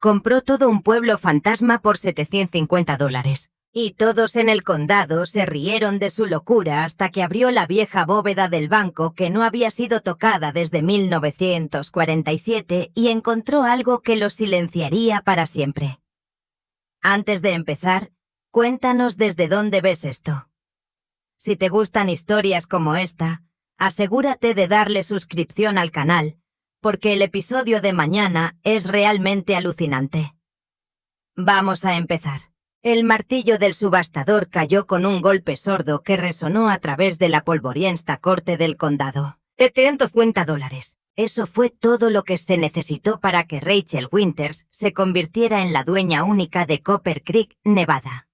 Compró todo un pueblo fantasma por $750. Y todos en el condado se rieron de su locura hasta que abrió la vieja bóveda del banco que no había sido tocada desde 1947 y encontró algo que lo silenciaría para siempre. Antes de empezar, cuéntanos desde dónde ves esto. Si te gustan historias como esta, asegúrate de darle suscripción al canal, porque el episodio de mañana es realmente alucinante. Vamos a empezar. El martillo del subastador cayó con un golpe sordo que resonó a través de la polvorienta corte del condado. $750. Eso fue todo lo que se necesitó para que Rachel Winters se convirtiera en la dueña única de Copper Creek, Nevada.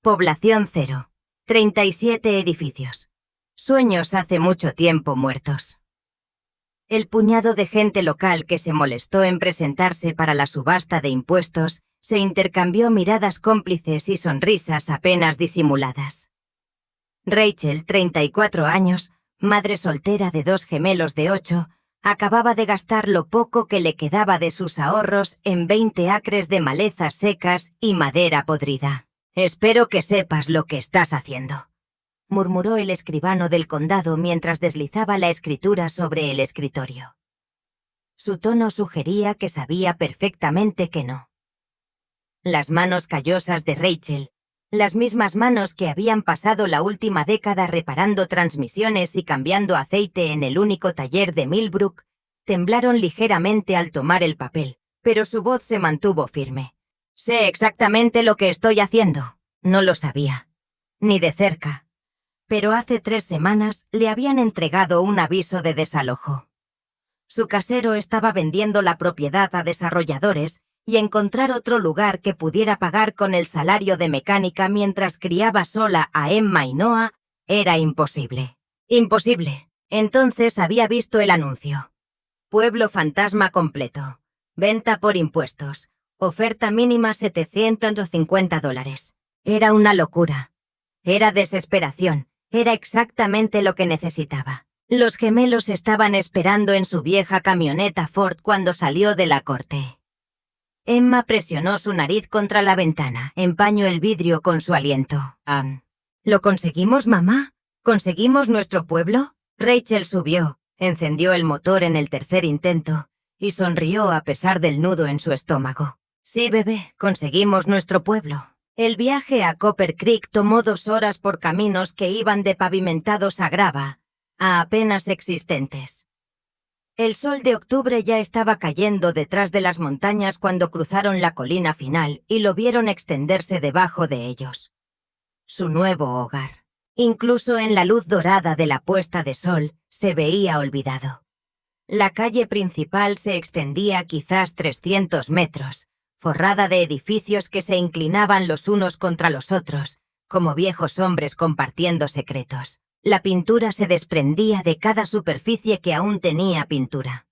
Población 0. 37 edificios. Sueños hace mucho tiempo muertos. El puñado de gente local que se molestó en presentarse para la subasta de impuestos se intercambió miradas cómplices y sonrisas apenas disimuladas. Rachel, 34 años, madre soltera de 2 gemelos de 8, acababa de gastar lo poco que le quedaba de sus ahorros en 20 acres de malezas secas y madera podrida. «Espero que sepas lo que estás haciendo», murmuró el escribano del condado mientras deslizaba la escritura sobre el escritorio. Su tono sugería que sabía perfectamente que no. Las manos callosas de Rachel, las mismas manos que habían pasado la última década reparando transmisiones y cambiando aceite en el único taller de Millbrook, temblaron ligeramente al tomar el papel, pero su voz se mantuvo firme. «Sé exactamente lo que estoy haciendo». No lo sabía, ni de cerca, pero hace 3 semanas le habían entregado un aviso de desalojo. Su casero estaba vendiendo la propiedad a desarrolladores y encontrar otro lugar que pudiera pagar con el salario de mecánica mientras criaba sola a Emma y Noah era imposible. Imposible. Entonces había visto el anuncio. Pueblo fantasma completo. Venta por impuestos. Oferta mínima $750. Era una locura. Era desesperación. Era exactamente lo que necesitaba. Los gemelos estaban esperando en su vieja camioneta Ford cuando salió de la corte. Emma presionó su nariz contra la ventana, empañó el vidrio con su aliento. ¿Lo conseguimos, mamá? ¿Conseguimos nuestro pueblo? Rachel subió, encendió el motor en el tercer intento y sonrió a pesar del nudo en su estómago. Sí, bebé, conseguimos nuestro pueblo. El viaje a Copper Creek tomó 2 horas por caminos que iban de pavimentados a grava, a apenas existentes. El sol de octubre ya estaba cayendo detrás de las montañas cuando cruzaron la colina final y lo vieron extenderse debajo de ellos. Su nuevo hogar. Incluso en la luz dorada de la puesta de sol, se veía olvidado. La calle principal se extendía quizás 300 metros, forrada de edificios que se inclinaban los unos contra los otros, como viejos hombres compartiendo secretos. La pintura se desprendía de cada superficie que aún tenía pintura.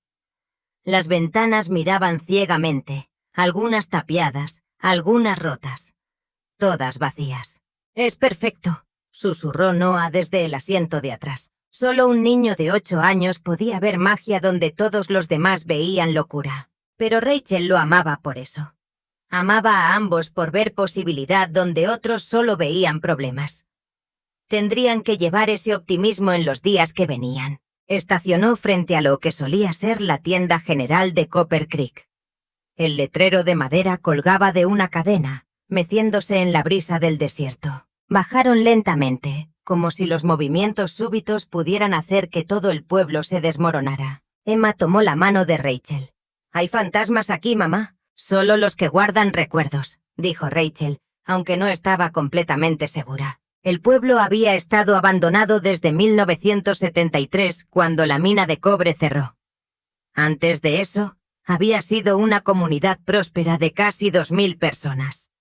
Las ventanas miraban ciegamente, algunas tapiadas, algunas rotas, todas vacías. «Es perfecto», susurró Noah desde el asiento de atrás. Solo un niño de 8 años podía ver magia donde todos los demás veían locura. Pero Rachel lo amaba por eso. Amaba a ambos por ver posibilidad donde otros solo veían problemas. Tendrían que llevar ese optimismo en los días que venían. Estacionó frente a lo que solía ser la tienda general de Copper Creek. El letrero de madera colgaba de una cadena, meciéndose en la brisa del desierto. Bajaron lentamente, como si los movimientos súbitos pudieran hacer que todo el pueblo se desmoronara. Emma tomó la mano de Rachel. «¿Hay fantasmas aquí, mamá?» «Solo los que guardan recuerdos», dijo Rachel, aunque no estaba completamente segura. El pueblo había estado abandonado desde 1973, cuando la mina de cobre cerró. Antes de eso, había sido una comunidad próspera de casi 2000 personas.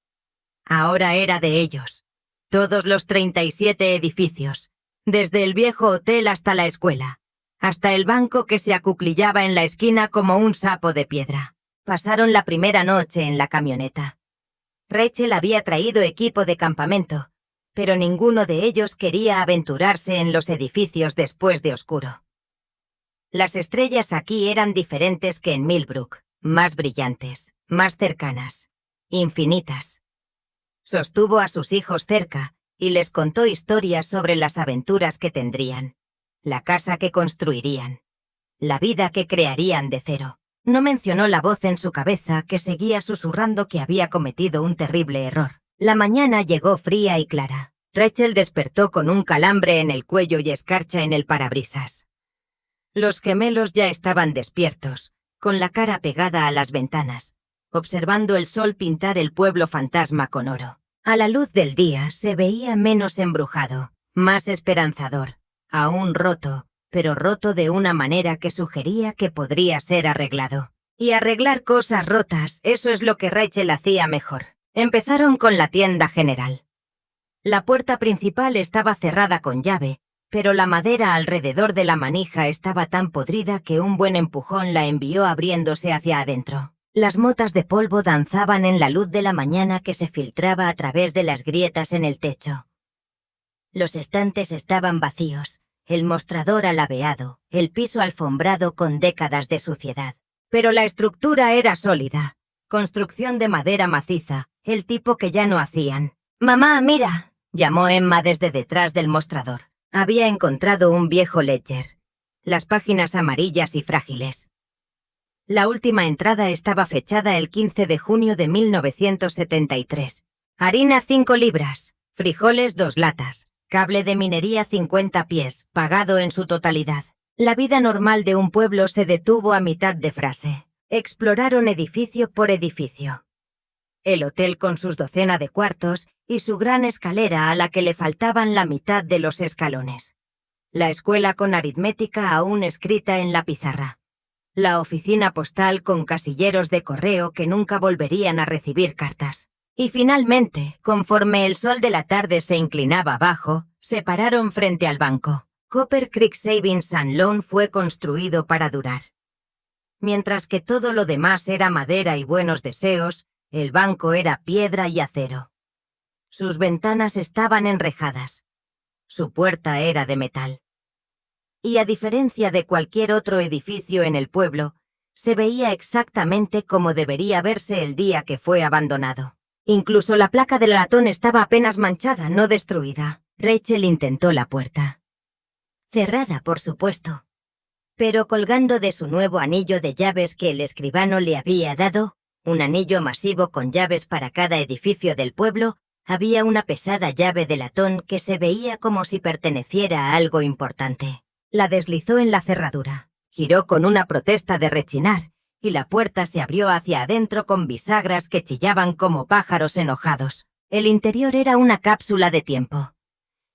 Ahora era de ellos. Todos los 37 edificios, desde el viejo hotel hasta la escuela, hasta el banco que se acuclillaba en la esquina como un sapo de piedra. Pasaron la primera noche en la camioneta. Rachel había traído equipo de campamento, pero ninguno de ellos quería aventurarse en los edificios después de oscuro. Las estrellas aquí eran diferentes que en Millbrook, más brillantes, más cercanas, infinitas. Sostuvo a sus hijos cerca y les contó historias sobre las aventuras que tendrían, la casa que construirían, la vida que crearían de cero. No mencionó la voz en su cabeza que seguía susurrando que había cometido un terrible error. La mañana llegó fría y clara. Rachel despertó con un calambre en el cuello y escarcha en el parabrisas. Los gemelos ya estaban despiertos, con la cara pegada a las ventanas, observando el sol pintar el pueblo fantasma con oro. A la luz del día se veía menos embrujado, más esperanzador, aún roto, pero roto de una manera que sugería que podría ser arreglado. Y arreglar cosas rotas, eso es lo que Rachel hacía mejor. Empezaron con la tienda general. La puerta principal estaba cerrada con llave, pero la madera alrededor de la manija estaba tan podrida que un buen empujón la envió abriéndose hacia adentro. Las motas de polvo danzaban en la luz de la mañana que se filtraba a través de las grietas en el techo. Los estantes estaban vacíos, el mostrador alabeado, el piso alfombrado con décadas de suciedad. Pero la estructura era sólida, construcción de madera maciza, el tipo que ya no hacían. «Mamá, mira», llamó Emma desde detrás del mostrador. Había encontrado un viejo ledger, las páginas amarillas y frágiles. La última entrada estaba fechada el 15 de junio de 1973. Harina 5 libras, frijoles 2 latas, cable de minería 50 pies, pagado en su totalidad. La vida normal de un pueblo se detuvo a mitad de frase. Exploraron edificio por edificio. El hotel con sus docena de cuartos y su gran escalera a la que le faltaban la mitad de los escalones. La escuela con aritmética aún escrita en la pizarra. La oficina postal con casilleros de correo que nunca volverían a recibir cartas. Y finalmente, conforme el sol de la tarde se inclinaba abajo, se pararon frente al banco. Copper Creek Savings and Loan fue construido para durar. Mientras que todo lo demás era madera y buenos deseos, el banco era piedra y acero. Sus ventanas estaban enrejadas. Su puerta era de metal. Y a diferencia de cualquier otro edificio en el pueblo, se veía exactamente como debería verse el día que fue abandonado. Incluso la placa del latón estaba apenas manchada, no destruida. Rachel intentó la puerta. Cerrada, por supuesto. Pero colgando de su nuevo anillo de llaves que el escribano le había dado, un anillo masivo con llaves para cada edificio del pueblo, había una pesada llave de latón que se veía como si perteneciera a algo importante. La deslizó en la cerradura, giró con una protesta de rechinar, y la puerta se abrió hacia adentro con bisagras que chillaban como pájaros enojados. El interior era una cápsula de tiempo.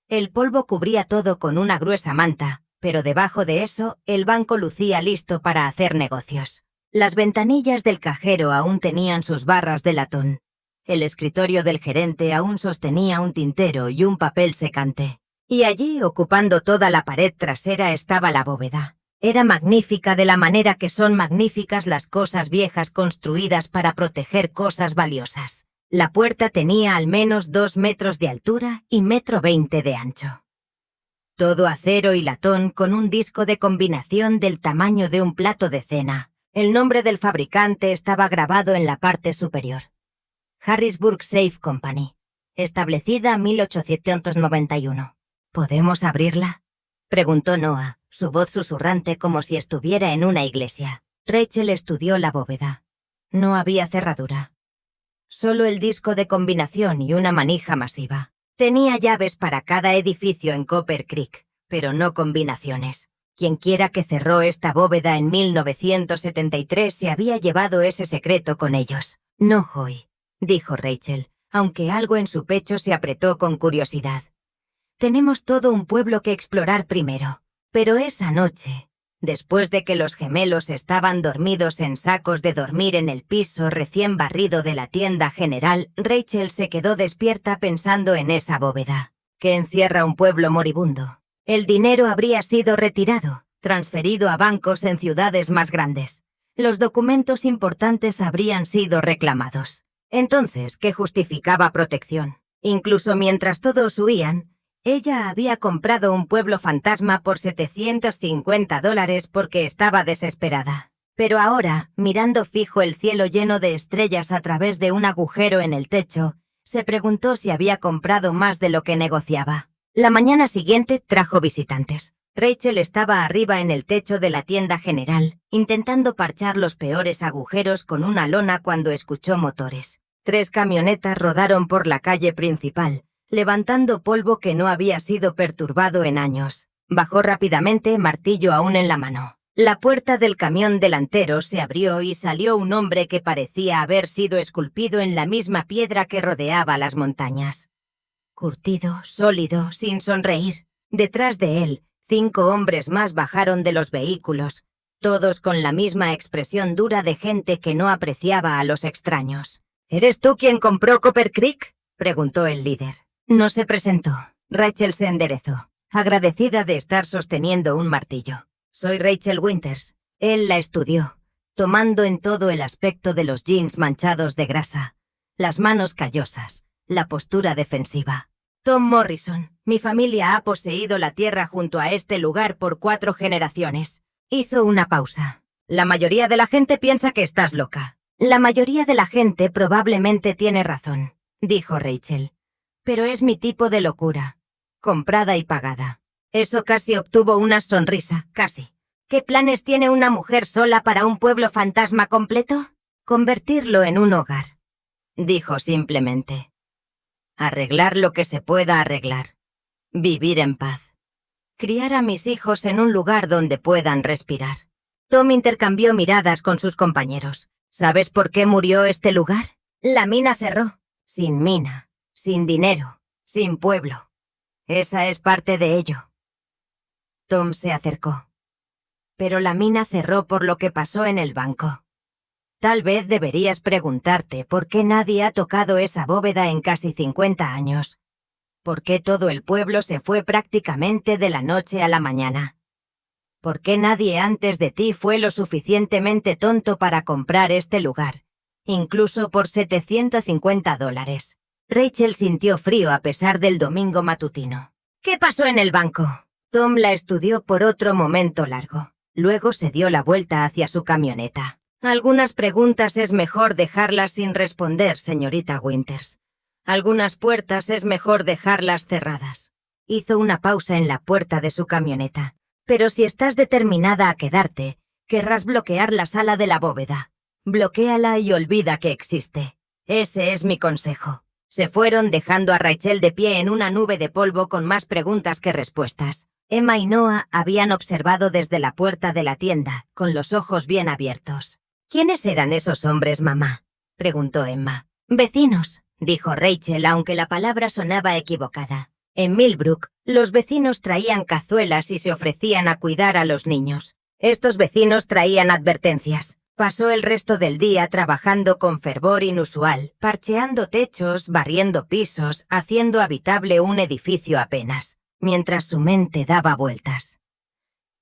El polvo cubría todo con una gruesa manta, pero debajo de eso, el banco lucía listo para hacer negocios. Las ventanillas del cajero aún tenían sus barras de latón. El escritorio del gerente aún sostenía un tintero y un papel secante. Y allí, ocupando toda la pared trasera, estaba la bóveda. Era magnífica de la manera que son magníficas las cosas viejas construidas para proteger cosas valiosas. La puerta tenía al menos 2 metros de altura y 1,20 m de ancho. Todo acero y latón con un disco de combinación del tamaño de un plato de cena. El nombre del fabricante estaba grabado en la parte superior. Harrisburg Safe Company, establecida en 1891. ¿Podemos abrirla?, preguntó Noah, su voz susurrante como si estuviera en una iglesia. Rachel estudió la bóveda. No había cerradura. Solo el disco de combinación y una manija masiva. Tenía llaves para cada edificio en Copper Creek, pero no combinaciones. Quienquiera que cerró esta bóveda en 1973 se había llevado ese secreto con ellos. No Joy, dijo Rachel, aunque algo en su pecho se apretó con curiosidad. Tenemos todo un pueblo que explorar primero. Pero esa noche, después de que los gemelos estaban dormidos en sacos de dormir en el piso recién barrido de la tienda general, Rachel se quedó despierta pensando en esa bóveda, que encierra un pueblo moribundo. El dinero habría sido retirado, transferido a bancos en ciudades más grandes. Los documentos importantes habrían sido reclamados. Entonces, ¿qué justificaba protección? Incluso mientras todos huían, ella había comprado un pueblo fantasma por $750 porque estaba desesperada. Pero ahora, mirando fijo el cielo lleno de estrellas a través de un agujero en el techo, se preguntó si había comprado más de lo que negociaba. La mañana siguiente trajo visitantes. Rachel estaba arriba en el techo de la tienda general, intentando parchar los peores agujeros con una lona cuando escuchó motores. 3 camionetas rodaron por la calle principal, levantando polvo que no había sido perturbado en años. Bajó rápidamente, martillo aún en la mano. La puerta del camión delantero se abrió y salió un hombre que parecía haber sido esculpido en la misma piedra que rodeaba las montañas. Curtido, sólido, sin sonreír. Detrás de él, 5 hombres más bajaron de los vehículos, todos con la misma expresión dura de gente que no apreciaba a los extraños. ¿Eres tú quien compró Copper Creek?, preguntó el líder. No se presentó. Rachel se enderezó, agradecida de estar sosteniendo un martillo. Soy Rachel Winters. Él la estudió, tomando en todo el aspecto de los jeans manchados de grasa, las manos callosas, la postura defensiva. Tom Morrison. Mi familia ha poseído la tierra junto a este lugar por 4 generaciones. Hizo una pausa. La mayoría de la gente piensa que estás loca. La mayoría de la gente probablemente tiene razón, dijo Rachel. Pero es mi tipo de locura. Comprada y pagada. Eso casi obtuvo una sonrisa, casi. ¿Qué planes tiene una mujer sola para un pueblo fantasma completo? Convertirlo en un hogar, dijo simplemente. Arreglar lo que se pueda arreglar. Vivir en paz. Criar a mis hijos en un lugar donde puedan respirar. Tom intercambió miradas con sus compañeros. ¿Sabes por qué murió este lugar? La mina cerró. Sin mina, sin dinero, sin pueblo. Esa es parte de ello. Tom se acercó. Pero la mina cerró por lo que pasó en el banco. Tal vez deberías preguntarte por qué nadie ha tocado esa bóveda en casi 50 años. ¿Por qué todo el pueblo se fue prácticamente de la noche a la mañana? ¿Por qué nadie antes de ti fue lo suficientemente tonto para comprar este lugar, incluso por $750? Rachel sintió frío a pesar del domingo matutino. ¿Qué pasó en el banco? Tom la estudió por otro momento largo. Luego se dio la vuelta hacia su camioneta. Algunas preguntas es mejor dejarlas sin responder, señorita Winters. Algunas puertas es mejor dejarlas cerradas. Hizo una pausa en la puerta de su camioneta. Pero si estás determinada a quedarte, querrás bloquear la sala de la bóveda. Bloquéala y olvida que existe. Ese es mi consejo. Se fueron dejando a Rachel de pie en una nube de polvo con más preguntas que respuestas. Emma y Noah habían observado desde la puerta de la tienda, con los ojos bien abiertos. ¿Quiénes eran esos hombres, mamá?, preguntó Emma. Vecinos, dijo Rachel, aunque la palabra sonaba equivocada. En Millbrook, los vecinos traían cazuelas y se ofrecían a cuidar a los niños. Estos vecinos traían advertencias. Pasó el resto del día trabajando con fervor inusual, parcheando techos, barriendo pisos, haciendo habitable un edificio apenas, mientras su mente daba vueltas.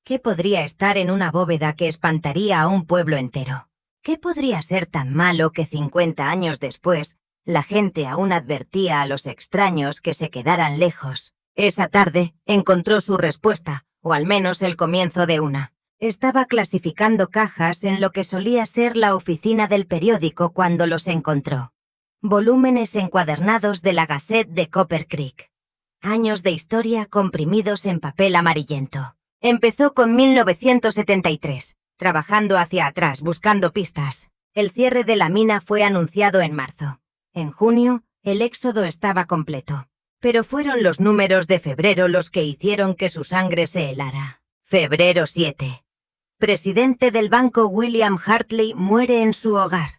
¿Qué podría estar en una bóveda que espantaría a un pueblo entero? ¿Qué podría ser tan malo que 50 años después la gente aún advertía a los extraños que se quedaran lejos? Esa tarde encontró su respuesta, o al menos el comienzo de una. Estaba clasificando cajas en lo que solía ser la oficina del periódico cuando los encontró. Volúmenes encuadernados de la Gazette de Copper Creek. Años de historia comprimidos en papel amarillento. Empezó con 1973. Trabajando hacia atrás, buscando pistas. El cierre de la mina fue anunciado en marzo. En junio, el éxodo estaba completo. Pero fueron los números de febrero los que hicieron que su sangre se helara. Febrero 7. Presidente del banco William Hartley muere en su hogar.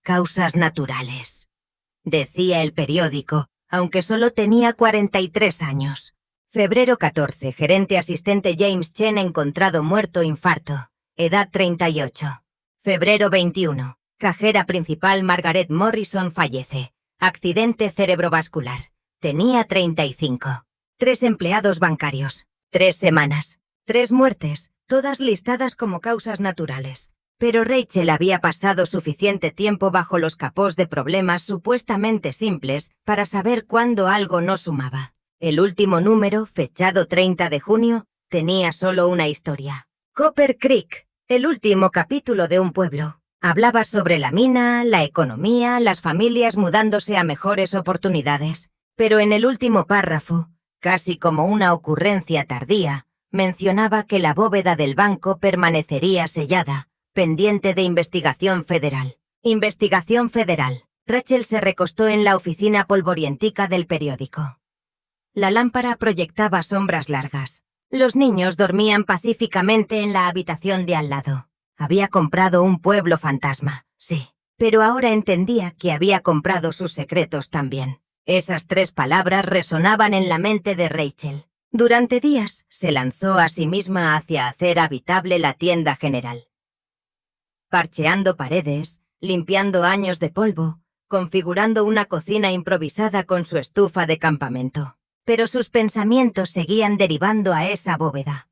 Causas naturales, decía el periódico, aunque solo tenía 43 años. Febrero 14. Gerente asistente James Chen encontrado muerto, infarto. Edad 38. Febrero 21. Cajera principal Margaret Morrison fallece. Accidente cerebrovascular. Tenía 35. 3 empleados bancarios. 3 semanas. 3 muertes, todas listadas como causas naturales. Pero Rachel había pasado suficiente tiempo bajo los capós de problemas supuestamente simples para saber cuándo algo no sumaba. El último número, fechado 30 de junio, tenía solo una historia. Copper Creek, El último capítulo de Un pueblo hablaba sobre la mina, la economía, las familias mudándose a mejores oportunidades. Pero en el último párrafo, casi como una ocurrencia tardía, mencionaba que la bóveda del banco permanecería sellada, pendiente de investigación federal. Investigación federal. Rachel se recostó en la oficina polvorientica del periódico. La lámpara proyectaba sombras largas. Los niños dormían pacíficamente en la habitación de al lado. Había comprado un pueblo fantasma, sí, pero ahora entendía que había comprado sus secretos también. Esas 3 palabras resonaban en la mente de Rachel. Durante días se lanzó a sí misma hacia hacer habitable la tienda general. Parcheando paredes, limpiando años de polvo, configurando una cocina improvisada con su estufa de campamento. Pero sus pensamientos seguían derivando a esa bóveda,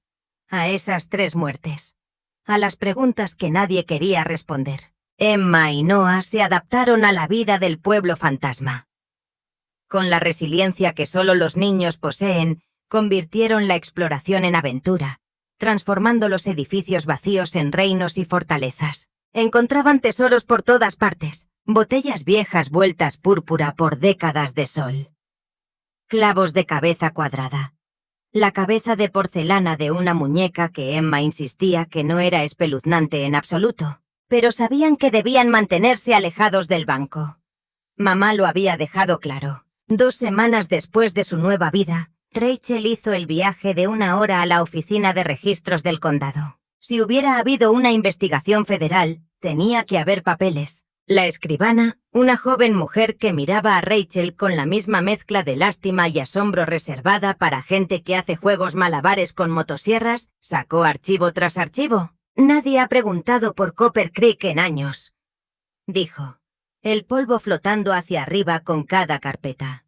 a esas 3 muertes, a las preguntas que nadie quería responder. Emma y Noah se adaptaron a la vida del pueblo fantasma. Con la resiliencia que solo los niños poseen, convirtieron la exploración en aventura, transformando los edificios vacíos en reinos y fortalezas. Encontraban tesoros por todas partes, botellas viejas vueltas púrpura por décadas de sol. Clavos de cabeza cuadrada. La cabeza de porcelana de una muñeca que Emma insistía que no era espeluznante en absoluto, pero sabían que debían mantenerse alejados del banco. Mamá lo había dejado claro. 2 semanas después de su nueva vida, Rachel hizo el viaje de 1 hora a la oficina de registros del condado. Si hubiera habido una investigación federal, tenía que haber papeles. La escribana, una joven mujer que miraba a Rachel con la misma mezcla de lástima y asombro reservada para gente que hace juegos malabares con motosierras, sacó archivo tras archivo. «Nadie ha preguntado por Copper Creek en años», dijo, el polvo flotando hacia arriba con cada carpeta.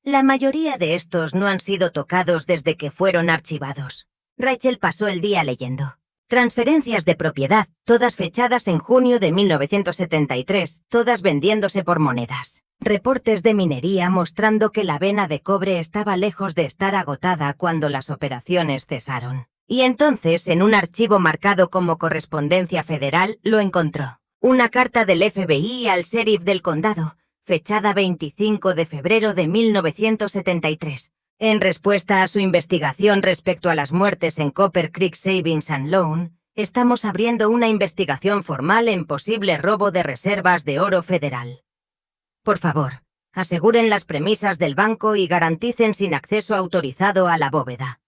La mayoría de estos no han sido tocados desde que fueron archivados. Rachel pasó el día leyendo. Transferencias de propiedad, todas fechadas en junio de 1973, todas vendiéndose por monedas. Reportes de minería mostrando que la vena de cobre estaba lejos de estar agotada cuando las operaciones cesaron. Y entonces, en un archivo marcado como correspondencia federal, lo encontró. Una carta del FBI al sheriff del condado, fechada 25 de febrero de 1973. En respuesta a su investigación respecto a las muertes en Copper Creek Savings and Loan, estamos abriendo una investigación formal en posible robo de reservas de oro federal. Por favor, aseguren las premisas del banco y garanticen sin acceso autorizado a la bóveda.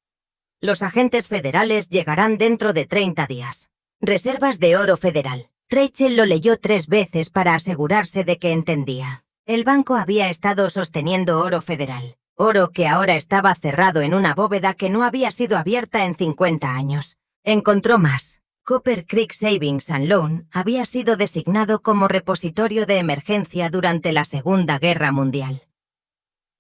Los agentes federales llegarán dentro de 30 días. Reservas de oro federal. Rachel lo leyó 3 veces para asegurarse de que entendía. El banco había estado sosteniendo oro federal. Oro que ahora estaba cerrado en una bóveda que no había sido abierta en 50 años. Encontró más. Copper Creek Savings and Loan había sido designado como repositorio de emergencia durante la Segunda Guerra Mundial.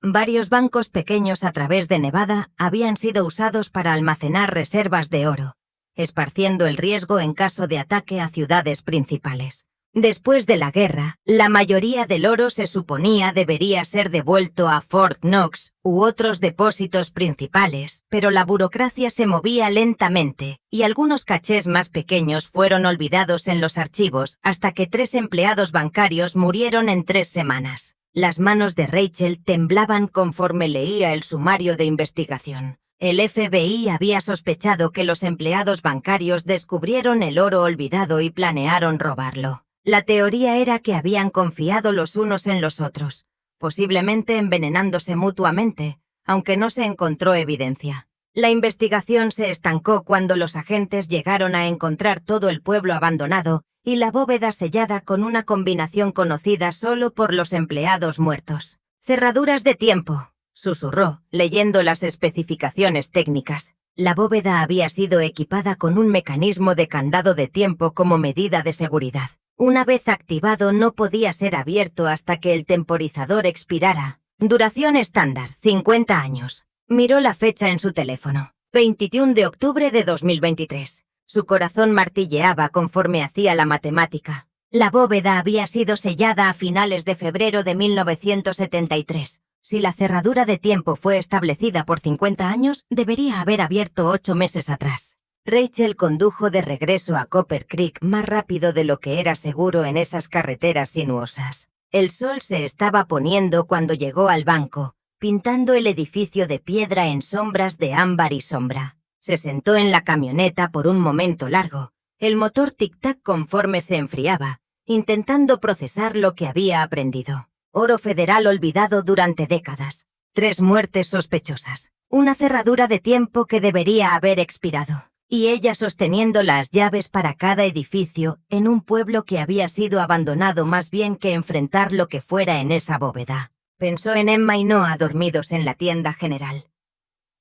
Varios bancos pequeños a través de Nevada habían sido usados para almacenar reservas de oro, esparciendo el riesgo en caso de ataque a ciudades principales. Después de la guerra, la mayoría del oro se suponía debería ser devuelto a Fort Knox u otros depósitos principales, pero la burocracia se movía lentamente y algunos cachés más pequeños fueron olvidados en los archivos hasta que 3 empleados bancarios murieron en 3 semanas. Las manos de Rachel temblaban conforme leía el sumario de investigación. El FBI había sospechado que los empleados bancarios descubrieron el oro olvidado y planearon robarlo. La teoría era que habían confiado los unos en los otros, posiblemente envenenándose mutuamente, aunque no se encontró evidencia. La investigación se estancó cuando los agentes llegaron a encontrar todo el pueblo abandonado y la bóveda sellada con una combinación conocida solo por los empleados muertos. «Cerraduras de tiempo», susurró, leyendo las especificaciones técnicas. La bóveda había sido equipada con un mecanismo de candado de tiempo como medida de seguridad. Una vez activado no podía ser abierto hasta que el temporizador expirara. Duración estándar, 50 años. Miró la fecha en su teléfono. 21 de octubre de 2023. Su corazón martilleaba conforme hacía la matemática. La bóveda había sido sellada a finales de febrero de 1973. Si la cerradura de tiempo fue establecida por 50 años, debería haber abierto 8 meses atrás. Rachel condujo de regreso a Copper Creek más rápido de lo que era seguro en esas carreteras sinuosas. El sol se estaba poniendo cuando llegó al banco, pintando el edificio de piedra en sombras de ámbar y sombra. Se sentó en la camioneta por un momento largo, el motor tic-tac conforme se enfriaba, intentando procesar lo que había aprendido. Oro federal olvidado durante décadas. 3 muertes sospechosas. Una cerradura de tiempo que debería haber expirado. Y ella sosteniendo las llaves para cada edificio en un pueblo que había sido abandonado más bien que enfrentar lo que fuera en esa bóveda. Pensó en Emma y Noah dormidos en la tienda general,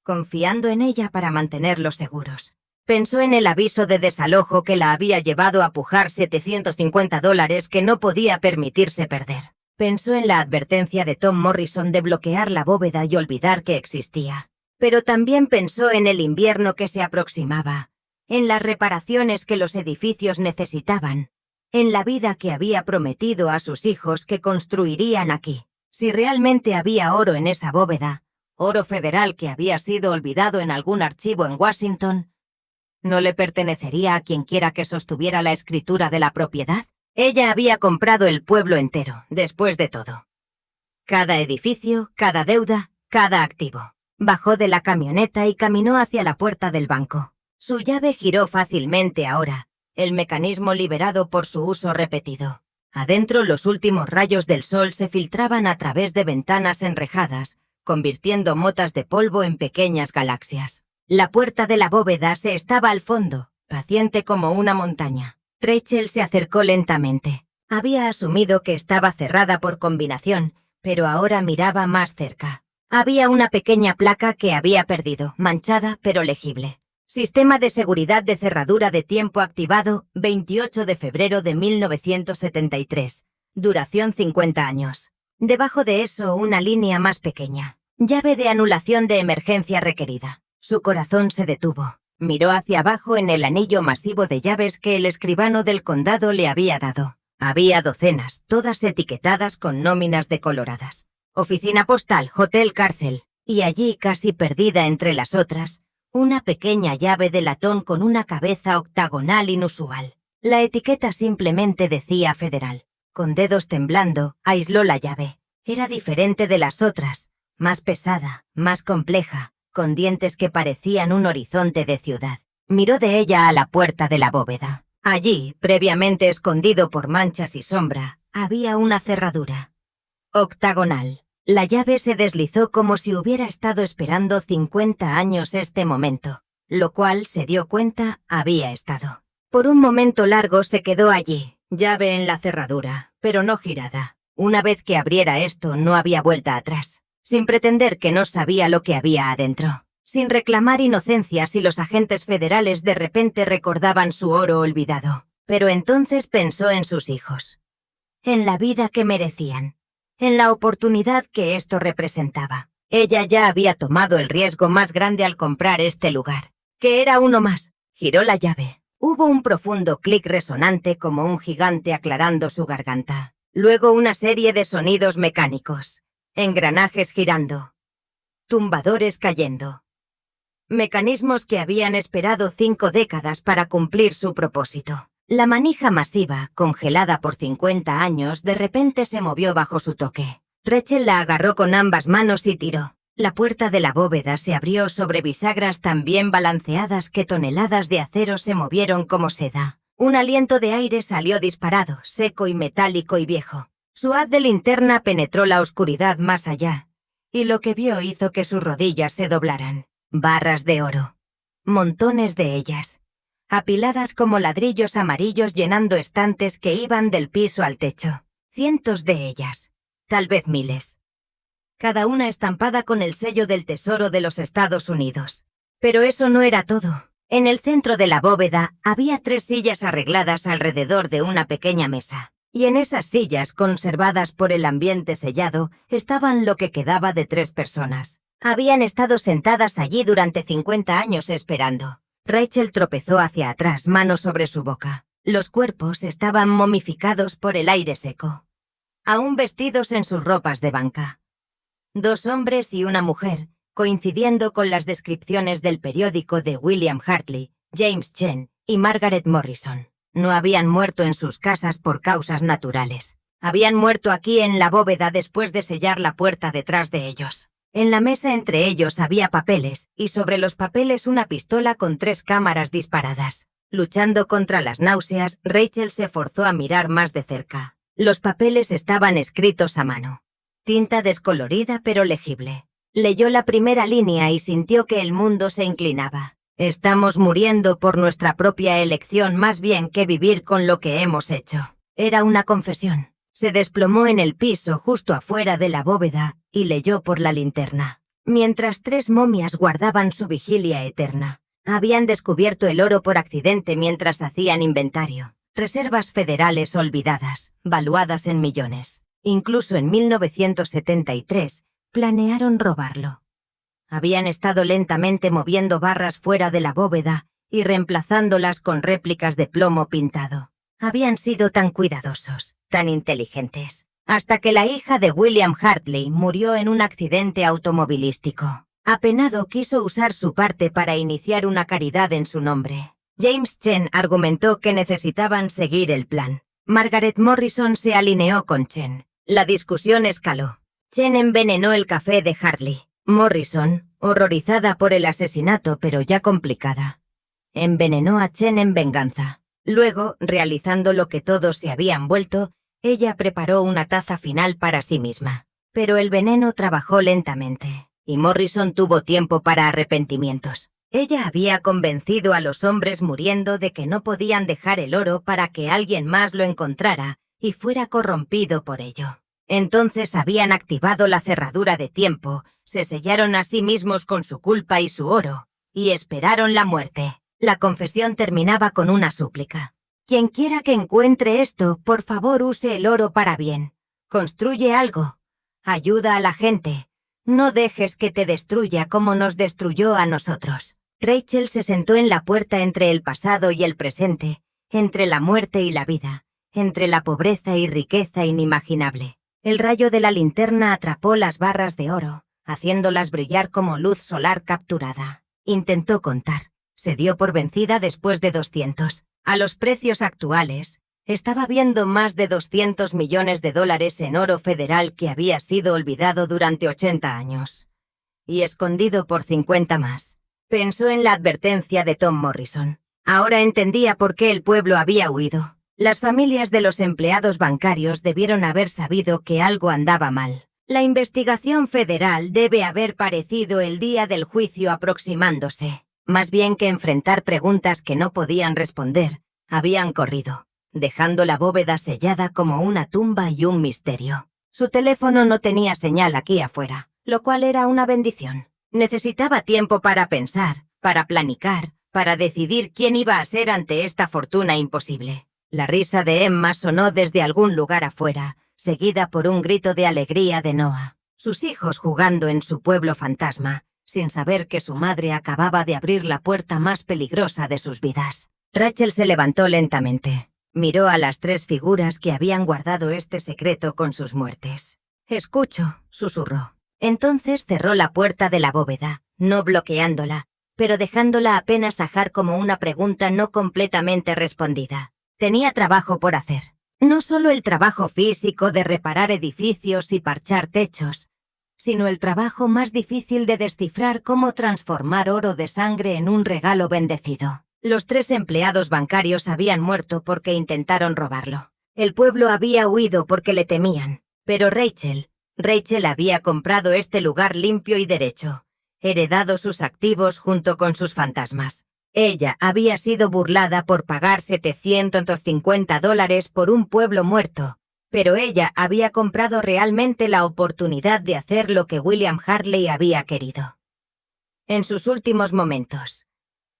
confiando en ella para mantenerlos seguros. Pensó en el aviso de desalojo que la había llevado a pujar $750 que no podía permitirse perder. Pensó en la advertencia de Tom Morrison de bloquear la bóveda y olvidar que existía. Pero también pensó en el invierno que se aproximaba, en las reparaciones que los edificios necesitaban, en la vida que había prometido a sus hijos que construirían aquí. Si realmente había oro en esa bóveda, oro federal que había sido olvidado en algún archivo en Washington, ¿no le pertenecería a quienquiera que sostuviera la escritura de la propiedad? Ella había comprado el pueblo entero, después de todo. Cada edificio, cada deuda, cada activo. Bajó de la camioneta y caminó hacia la puerta del banco. Su llave giró fácilmente ahora, el mecanismo liberado por su uso repetido. Adentro los últimos rayos del sol se filtraban a través de ventanas enrejadas, convirtiendo motas de polvo en pequeñas galaxias. La puerta de la bóveda se estaba al fondo, paciente como una montaña. Rachel se acercó lentamente. Había asumido que estaba cerrada por combinación, pero ahora miraba más cerca. Había una pequeña placa que había perdido, manchada pero legible. Sistema de seguridad de cerradura de tiempo activado, 28 de febrero de 1973. Duración 50 años. Debajo de eso, una línea más pequeña. Llave de anulación de emergencia requerida. Su corazón se detuvo. Miró hacia abajo en el anillo masivo de llaves que el escribano del condado le había dado. Había docenas, todas etiquetadas con nóminas decoloradas. Oficina postal, hotel, cárcel. Y allí, casi perdida entre las otras, una pequeña llave de latón con una cabeza octagonal inusual. La etiqueta simplemente decía federal. Con dedos temblando, aisló la llave. Era diferente de las otras, más pesada, más compleja, con dientes que parecían un horizonte de ciudad. Miró de ella a la puerta de la bóveda. Allí, previamente escondido por manchas y sombra, había una cerradura. Octagonal. La llave se deslizó como si hubiera estado esperando 50 años este momento, lo cual, se dio cuenta, había estado. Por un momento largo se quedó allí, llave en la cerradura, pero no girada. Una vez que abriera esto, no había vuelta atrás. Sin pretender que no sabía lo que había adentro. Sin reclamar inocencia si los agentes federales de repente recordaban su oro olvidado. Pero entonces pensó en sus hijos. En la vida que merecían. En la oportunidad que esto representaba. Ella ya había tomado el riesgo más grande al comprar este lugar. Que era uno más. Giró la llave. Hubo un profundo clic resonante como un gigante aclarando su garganta. Luego una serie de sonidos mecánicos. Engranajes girando. Tumbadores cayendo. Mecanismos que habían esperado 5 décadas para cumplir su propósito. La manija masiva, congelada por 50 años, de repente se movió bajo su toque. Rachel la agarró con ambas manos y tiró. La puerta de la bóveda se abrió sobre bisagras tan bien balanceadas que toneladas de acero se movieron como seda. Un aliento de aire salió disparado, seco y metálico y viejo. Su haz de linterna penetró la oscuridad más allá, y lo que vio hizo que sus rodillas se doblaran. Barras de oro. Montones de ellas. Apiladas como ladrillos amarillos llenando estantes que iban del piso al techo. Cientos de ellas. Tal vez miles. Cada una estampada con el sello del Tesoro de los Estados Unidos. Pero eso no era todo. En el centro de la bóveda había 3 sillas arregladas alrededor de una pequeña mesa. Y en esas sillas, conservadas por el ambiente sellado, estaban lo que quedaba de 3 personas. Habían estado sentadas allí durante 50 años esperando. Rachel tropezó hacia atrás, mano sobre su boca. Los cuerpos estaban momificados por el aire seco. Aún vestidos en sus ropas de banca. 2 hombres y una mujer, coincidiendo con las descripciones del periódico de William Hartley, James Chen y Margaret Morrison no habían muerto en sus casas por causas naturales. Habían muerto aquí en la bóveda después de sellar la puerta detrás de ellos. En la mesa entre ellos había papeles, y sobre los papeles una pistola con 3 cámaras disparadas. Luchando contra las náuseas, Rachel se forzó a mirar más de cerca. Los papeles estaban escritos a mano. Tinta descolorida pero legible. Leyó la primera línea y sintió que el mundo se inclinaba. Estamos muriendo por nuestra propia elección más bien que vivir con lo que hemos hecho. Era una confesión. Se desplomó en el piso justo afuera de la bóveda y leyó por la linterna. Mientras 3 momias guardaban su vigilia eterna. Habían descubierto el oro por accidente mientras hacían inventario. Reservas federales olvidadas, valuadas en millones. Incluso en 1973, planearon robarlo. Habían estado lentamente moviendo barras fuera de la bóveda y reemplazándolas con réplicas de plomo pintado. Habían sido tan cuidadosos, tan inteligentes, hasta que la hija de William Hartley murió en un accidente automovilístico. Apenado quiso usar su parte para iniciar una caridad en su nombre. James Chen argumentó que necesitaban seguir el plan. Margaret Morrison se alineó con Chen. La discusión escaló. Chen envenenó el café de Hartley. Morrison, horrorizada por el asesinato pero ya complicada, envenenó a Chen en venganza. Luego, realizando lo que todos se habían vuelto, ella preparó una taza final para sí misma. Pero el veneno trabajó lentamente, y Morrison tuvo tiempo para arrepentimientos. Ella había convencido a los hombres muriendo de que no podían dejar el oro para que alguien más lo encontrara y fuera corrompido por ello. Entonces habían activado la cerradura de tiempo, se sellaron a sí mismos con su culpa y su oro, y esperaron la muerte. La confesión terminaba con una súplica. Quien quiera que encuentre esto, por favor use el oro para bien. Construye algo. Ayuda a la gente. No dejes que te destruya como nos destruyó a nosotros. Rachel se sentó en la puerta entre el pasado y el presente, entre la muerte y la vida, entre la pobreza y riqueza inimaginable. El rayo de la linterna atrapó las barras de oro, haciéndolas brillar como luz solar capturada. Intentó contar. Se dio por vencida después de 200. A los precios actuales, estaba viendo más de 200 millones de dólares en oro federal que había sido olvidado durante 80 años. Y escondido por 50 más. Pensó en la advertencia de Tom Morrison. Ahora entendía por qué el pueblo había huido. Las familias de los empleados bancarios debieron haber sabido que algo andaba mal. La investigación federal debe haber parecido el día del juicio aproximándose. Más bien que enfrentar preguntas que no podían responder, habían corrido, dejando la bóveda sellada como una tumba y un misterio. Su teléfono no tenía señal aquí afuera, lo cual era una bendición. Necesitaba tiempo para pensar, para planificar, para decidir quién iba a ser ante esta fortuna imposible. La risa de Emma sonó desde algún lugar afuera, seguida por un grito de alegría de Noah. Sus hijos jugando en su pueblo fantasma, sin saber que su madre acababa de abrir la puerta más peligrosa de sus vidas. Rachel se levantó lentamente. Miró a las 3 figuras que habían guardado este secreto con sus muertes. «Escucho», susurró. Entonces cerró la puerta de la bóveda, no bloqueándola, pero dejándola apenas ajar como una pregunta no completamente respondida. Tenía trabajo por hacer. No solo el trabajo físico de reparar edificios y parchar techos, sino el trabajo más difícil de descifrar cómo transformar oro de sangre en un regalo bendecido. Los 3 empleados bancarios habían muerto porque intentaron robarlo. El pueblo había huido porque le temían. Pero Rachel había comprado este lugar limpio y derecho, heredado sus activos junto con sus fantasmas. Ella había sido burlada por pagar $750 por un pueblo muerto, pero ella había comprado realmente la oportunidad de hacer lo que William Hartley había querido. En sus últimos momentos,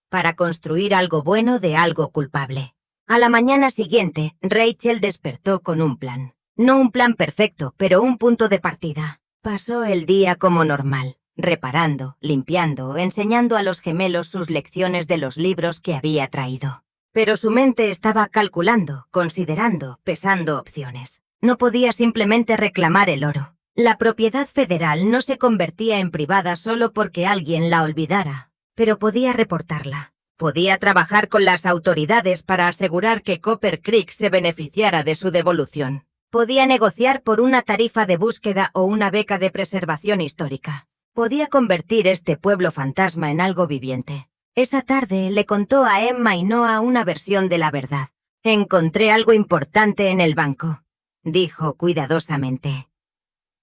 para construir algo bueno de algo culpable. A la mañana siguiente, Rachel despertó con un plan. No un plan perfecto, pero un punto de partida. Pasó el día como normal, reparando, limpiando, enseñando a los gemelos sus lecciones de los libros que había traído. Pero su mente estaba calculando, considerando, pesando opciones. No podía simplemente reclamar el oro. La propiedad federal no se convertía en privada solo porque alguien la olvidara, pero podía reportarla. Podía trabajar con las autoridades para asegurar que Copper Creek se beneficiara de su devolución. Podía negociar por una tarifa de búsqueda o una beca de preservación histórica. Podía convertir este pueblo fantasma en algo viviente. Esa tarde le contó a Emma y Noah una versión de la verdad. «Encontré algo importante en el banco», dijo cuidadosamente.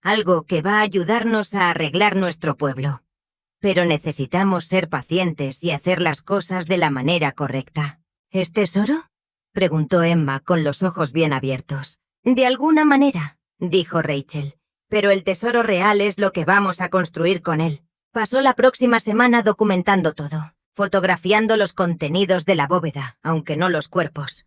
«Algo que va a ayudarnos a arreglar nuestro pueblo. Pero necesitamos ser pacientes y hacer las cosas de la manera correcta». «¿Es tesoro?», preguntó Emma con los ojos bien abiertos. «De alguna manera», dijo Rachel. «Pero el tesoro real es lo que vamos a construir con él». Pasó la próxima semana documentando todo, fotografiando los contenidos de la bóveda, aunque no los cuerpos.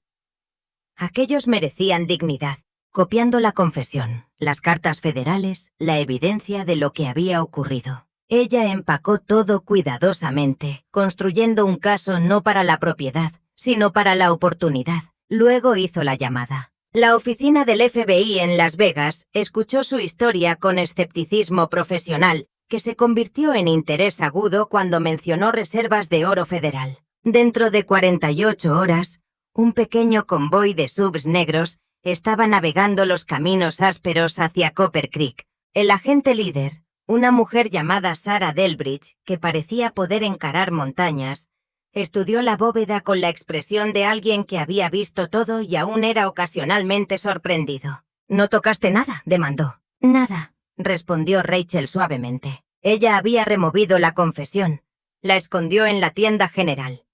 Aquellos merecían dignidad, copiando la confesión, las cartas federales, la evidencia de lo que había ocurrido. Ella empacó todo cuidadosamente, construyendo un caso no para la propiedad, sino para la oportunidad. Luego hizo la llamada. La oficina del FBI en Las Vegas escuchó su historia con escepticismo profesional, que se convirtió en interés agudo cuando mencionó reservas de oro federal. Dentro de 48 horas, un pequeño convoy de subs negros estaba navegando los caminos ásperos hacia Copper Creek. El agente líder, una mujer llamada Sarah Delbridge, que parecía poder encarar montañas, estudió la bóveda con la expresión de alguien que había visto todo y aún era ocasionalmente sorprendido. «¿No tocaste nada?», demandó. «Nada», respondió Rachel suavemente. Ella había removido la confesión. La escondió en la tienda general.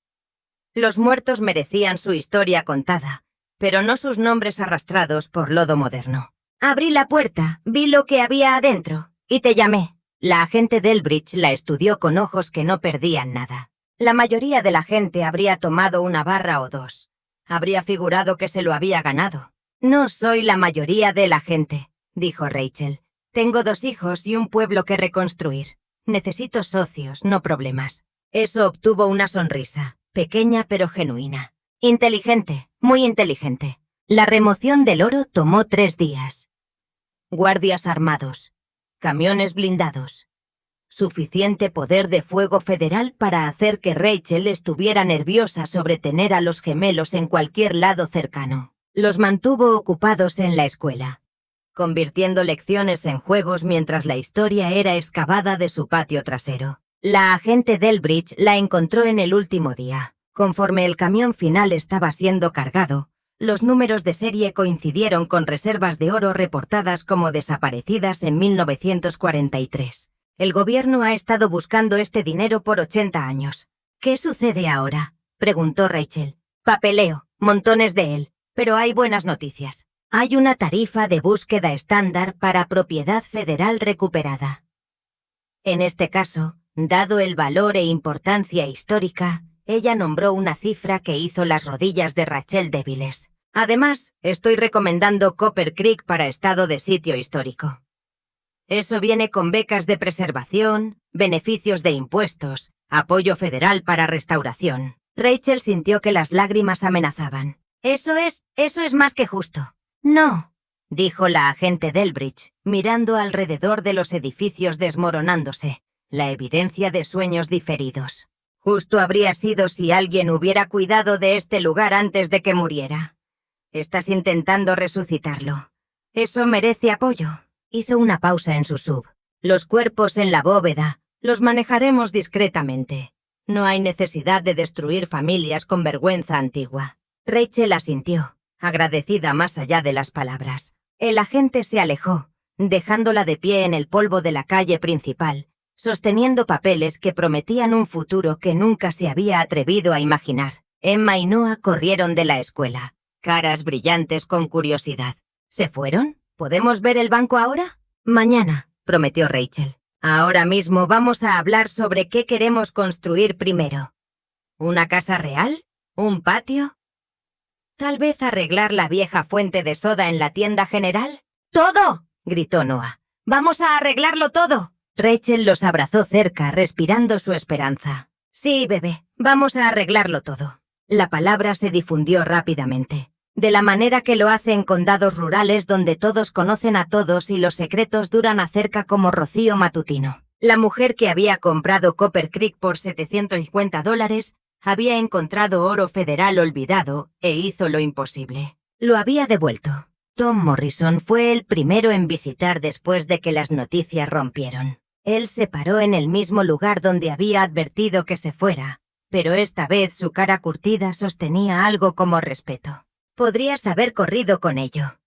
Los muertos merecían su historia contada, pero no sus nombres arrastrados por lodo moderno. «Abrí la puerta, vi lo que había adentro, y te llamé». La agente Delbridge la estudió con ojos que no perdían nada. La mayoría de la gente habría tomado una barra o dos. Habría figurado que se lo había ganado. «No soy la mayoría de la gente», dijo Rachel. «Tengo 2 hijos y un pueblo que reconstruir. Necesito socios, no problemas». Eso obtuvo una sonrisa, pequeña pero genuina. «Inteligente, muy inteligente». La remoción del oro tomó 3 días. Guardias armados. Camiones blindados. Suficiente poder de fuego federal para hacer que Rachel estuviera nerviosa sobre tener a los gemelos en cualquier lado cercano. Los mantuvo ocupados en la escuela, convirtiendo lecciones en juegos mientras la historia era excavada de su patio trasero. La agente Delbridge la encontró en el último día. Conforme el camión final estaba siendo cargado, los números de serie coincidieron con reservas de oro reportadas como desaparecidas en 1943. El gobierno ha estado buscando este dinero por 80 años. «¿Qué sucede ahora?», preguntó Rachel. «Papeleo, montones de él, pero hay buenas noticias. Hay una tarifa de búsqueda estándar para propiedad federal recuperada. En este caso, dado el valor e importancia histórica, ella nombró una cifra que hizo las rodillas de Rachel débiles. Además, estoy recomendando Copper Creek para estado de sitio histórico. Eso viene con becas de preservación, beneficios de impuestos, apoyo federal para restauración». Rachel sintió que las lágrimas amenazaban. Eso es más que justo». «No», dijo la agente Delbridge, mirando alrededor de los edificios desmoronándose, la evidencia de sueños diferidos. «Justo habría sido si alguien hubiera cuidado de este lugar antes de que muriera. Estás intentando resucitarlo. Eso merece apoyo». Hizo una pausa en su sub. «Los cuerpos en la bóveda los manejaremos discretamente. No hay necesidad de destruir familias con vergüenza antigua». Rachel asintió, agradecida más allá de las palabras. El agente se alejó, dejándola de pie en el polvo de la calle principal, sosteniendo papeles que prometían un futuro que nunca se había atrevido a imaginar. Emma y Noah corrieron de la escuela, caras brillantes con curiosidad. «¿Se fueron? ¿Podemos ver el banco ahora?» «Mañana», prometió Rachel. «Ahora mismo vamos a hablar sobre qué queremos construir primero. ¿Una casa real? ¿Un patio? ¿Tal vez arreglar la vieja fuente de soda en la tienda general?» «¡Todo!», gritó Noah. «¡Vamos a arreglarlo todo!». Rachel los abrazó cerca, respirando su esperanza. «Sí, bebé, vamos a arreglarlo todo». La palabra se difundió rápidamente, de la manera que lo hace en condados rurales donde todos conocen a todos y los secretos duran acerca como rocío matutino. La mujer que había comprado Copper Creek por $750 Había encontrado oro federal olvidado e hizo lo imposible. Lo había devuelto. Tom Morrison fue el primero en visitar después de que las noticias rompieron. Él se paró en el mismo lugar donde había advertido que se fuera, pero esta vez su cara curtida sostenía algo como respeto. Podrías haber corrido con ello.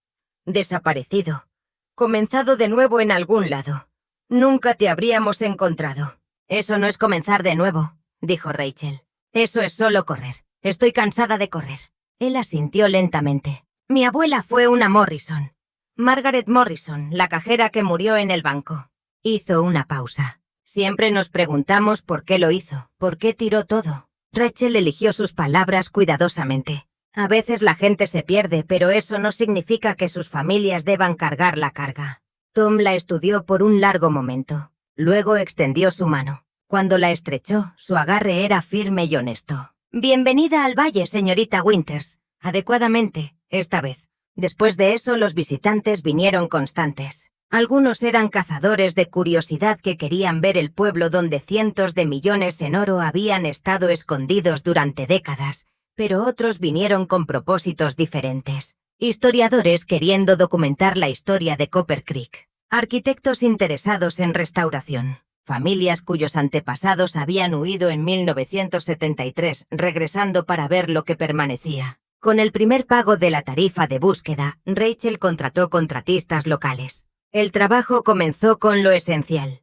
Desaparecido. Comenzado de nuevo en algún lado. Nunca te habríamos encontrado. Eso no es comenzar de nuevo, dijo Rachel. Eso es solo correr. Estoy cansada de correr. Él asintió lentamente. Mi abuela fue una Morrison. Margaret Morrison, la cajera que murió en el banco. Hizo una pausa. Siempre nos preguntamos por qué lo hizo, por qué tiró todo. Rachel eligió sus palabras cuidadosamente. A veces la gente se pierde, pero eso no significa que sus familias deban cargar la carga. Tom la estudió por un largo momento. Luego extendió su mano. Cuando la estrechó, su agarre era firme y honesto. Bienvenida al valle, señorita Winters. Adecuadamente, esta vez. Después de eso, los visitantes vinieron constantes. Algunos eran cazadores de curiosidad que querían ver el pueblo donde cientos de millones en oro habían estado escondidos durante décadas, pero otros vinieron con propósitos diferentes. Historiadores queriendo documentar la historia de Copper Creek. Arquitectos interesados en restauración. Familias cuyos antepasados habían huido en 1973, regresando para ver lo que permanecía. Con el primer pago de la tarifa de búsqueda, Rachel contrató contratistas locales. El trabajo comenzó con lo esencial.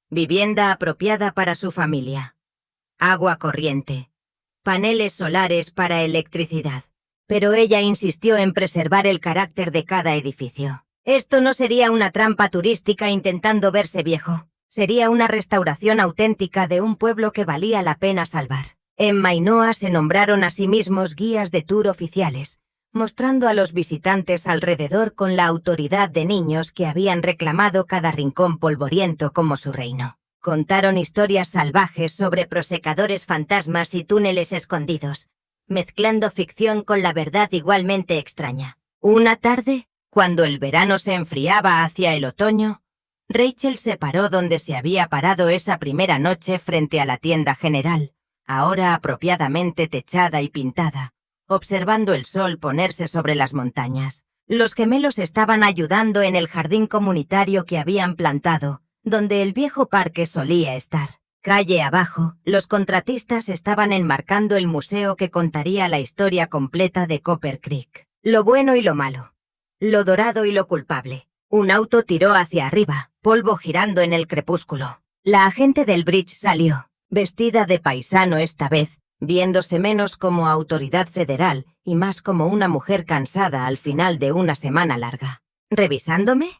Vivienda apropiada para su familia. Agua corriente. Paneles solares para electricidad. Pero ella insistió en preservar el carácter de cada edificio. Esto no sería una trampa turística intentando verse viejo. Sería una restauración auténtica de un pueblo que valía la pena salvar. En Mainoa se nombraron a sí mismos guías de tour oficiales, mostrando a los visitantes alrededor con la autoridad de niños que habían reclamado cada rincón polvoriento como su reino. Contaron historias salvajes sobre prosecadores fantasmas y túneles escondidos, mezclando ficción con la verdad igualmente extraña. Una tarde, cuando el verano se enfriaba hacia el otoño, Rachel se paró donde se había parado esa primera noche frente a la tienda general, ahora apropiadamente techada y pintada, observando el sol ponerse sobre las montañas. Los gemelos estaban ayudando en el jardín comunitario que habían plantado, donde el viejo parque solía estar. Calle abajo, los contratistas estaban enmarcando el museo que contaría la historia completa de Copper Creek. Lo bueno y lo malo. Lo dorado y lo culpable. Un auto tiró hacia arriba, polvo girando en el crepúsculo. La agente del bridge salió, vestida de paisano esta vez, viéndose menos como autoridad federal y más como una mujer cansada al final de una semana larga. ¿Revisándome?,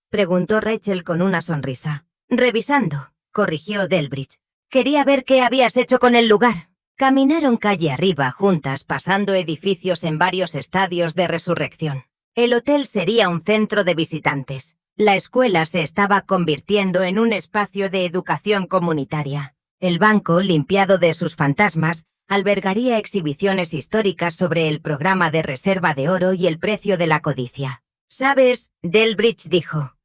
preguntó Rachel con una sonrisa. Revisando, corrigió Delbridge. Quería ver qué habías hecho con el lugar. Caminaron calle arriba juntas, pasando edificios en varios estadios de resurrección. El hotel sería un centro de visitantes. La escuela se estaba convirtiendo en un espacio de educación comunitaria. El banco, limpiado de sus fantasmas, albergaría exhibiciones históricas sobre el programa de reserva de oro y el precio de la codicia. ¿Sabes?, Delbridge dijo.